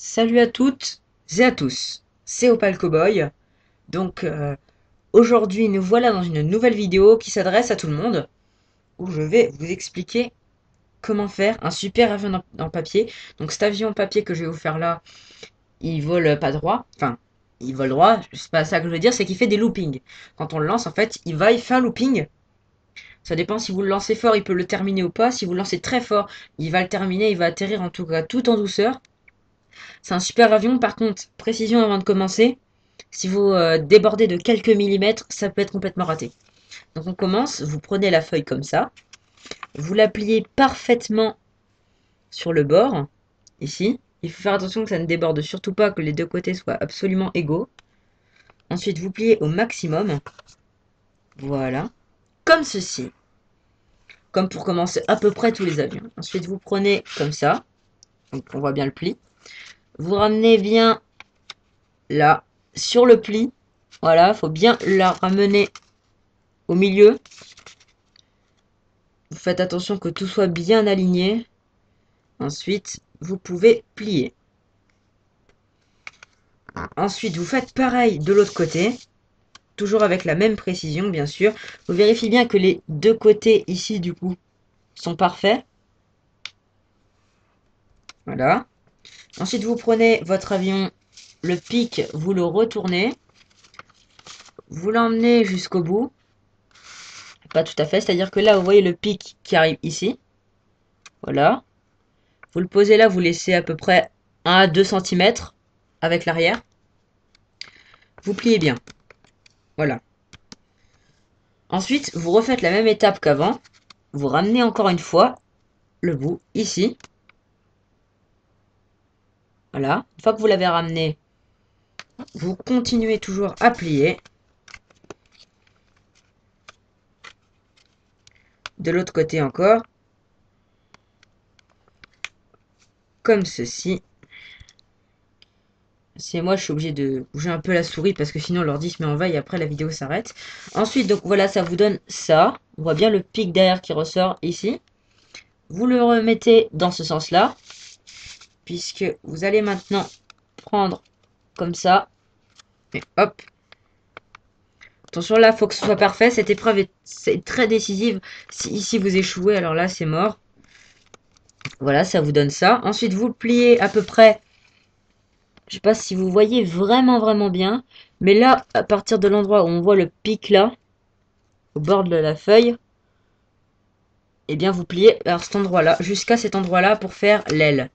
Salut à toutes et à tous, c'est Opal Cowboy. Donc aujourd'hui nous voilà dans une nouvelle vidéo qui s'adresse à tout le monde, où je vais vous expliquer comment faire un super avion en papier. Donc cet avion en papier que je vais vous faire là, il vole pas droit, enfin il vole droit, c'est pas ça que je veux dire, c'est qu'il fait des loopings. Quand on le lance en fait, il fait un looping. Ça dépend si vous le lancez fort, il peut le terminer ou pas. Si vous le lancez très fort, il va le terminer, il va atterrir en tout cas tout en douceur. C'est un super avion, par contre, précision avant de commencer, si vous débordez de quelques millimètres, ça peut être complètement raté. Donc on commence, vous prenez la feuille comme ça, vous la pliez parfaitement sur le bord, ici. Il faut faire attention que ça ne déborde surtout pas, que les deux côtés soient absolument égaux. Ensuite, vous pliez au maximum, voilà, comme ceci, comme pour commencer à peu près tous les avions. Ensuite, vous prenez comme ça, donc on voit bien le pli. Vous ramenez bien là, sur le pli, voilà, faut bien la ramener au milieu. Vous faites attention que tout soit bien aligné. Ensuite, vous pouvez plier. Ensuite, vous faites pareil de l'autre côté. Toujours avec la même précision, bien sûr. Vous vérifiez bien que les deux côtés ici, du coup, sont parfaits. Voilà. Ensuite, vous prenez votre avion, le pic, vous le retournez. Vous l'emmenez jusqu'au bout. Pas tout à fait, c'est-à-dire que là, vous voyez le pic qui arrive ici. Voilà. Vous le posez là, vous laissez à peu près 1 à 2 cm avec l'arrière. Vous pliez bien. Voilà. Ensuite, vous refaites la même étape qu'avant. Vous ramenez encore une fois le bout ici. Voilà. Une fois que vous l'avez ramené, vous continuez toujours à plier. De l'autre côté encore. Comme ceci. C'est moi, je suis obligé de bouger un peu la souris parce que sinon l'ordi se met en veille et après la vidéo s'arrête. Ensuite, donc voilà, ça vous donne ça. On voit bien le pic derrière qui ressort ici. Vous le remettez dans ce sens-là. Puisque vous allez maintenant prendre comme ça. Et hop. Attention là, il faut que ce soit parfait. Cette épreuve est très décisive. Si ici vous échouez, alors là c'est mort. Voilà, ça vous donne ça. Ensuite, vous le pliez à peu près. Je sais pas si vous voyez vraiment bien. Mais là, à partir de l'endroit où on voit le pic là, au bord de la feuille, eh bien vous pliez vers cet endroit-là, jusqu'à cet endroit-là pour faire l'aile.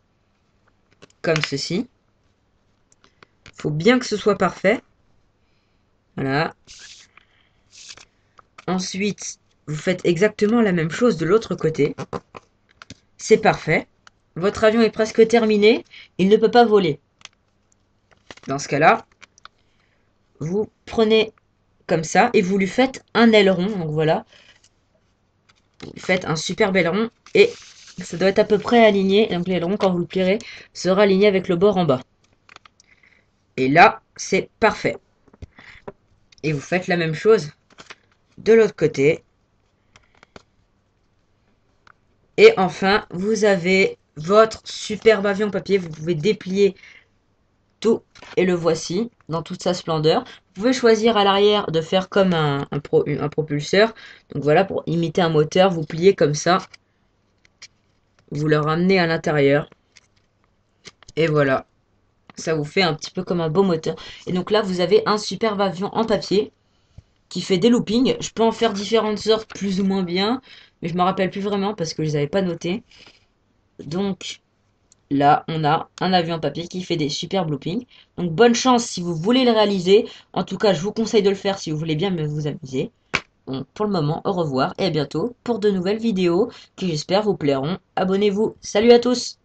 Comme ceci. Il faut bien que ce soit parfait. Voilà. Ensuite, vous faites exactement la même chose de l'autre côté. C'est parfait. Votre avion est presque terminé. Il ne peut pas voler. Dans ce cas-là, vous prenez comme ça et vous lui faites un aileron. Donc voilà. Vous faites un super aileron et ça doit être à peu près aligné. Donc l'aileron, quand vous le plierez, sera aligné avec le bord en bas. Et là, c'est parfait. Et vous faites la même chose de l'autre côté. Et enfin, vous avez votre superbe avion papier. Vous pouvez déplier tout et le voici dans toute sa splendeur. Vous pouvez choisir à l'arrière de faire comme un propulseur. Donc voilà, pour imiter un moteur, vous pliez comme ça. Vous le ramenez à l'intérieur. Et voilà, ça vous fait un petit peu comme un beau moteur. Et donc là, vous avez un superbe avion en papier qui fait des loopings. Je peux en faire différentes sortes plus ou moins bien, mais je ne me rappelle plus vraiment parce que je les avais pas notés. Donc là, on a un avion en papier qui fait des superbes loopings. Donc bonne chance si vous voulez le réaliser. En tout cas, je vous conseille de le faire si vous voulez bien vous amuser. Bon, pour le moment, au revoir et à bientôt pour de nouvelles vidéos qui j'espère vous plairont. Abonnez-vous. Salut à tous!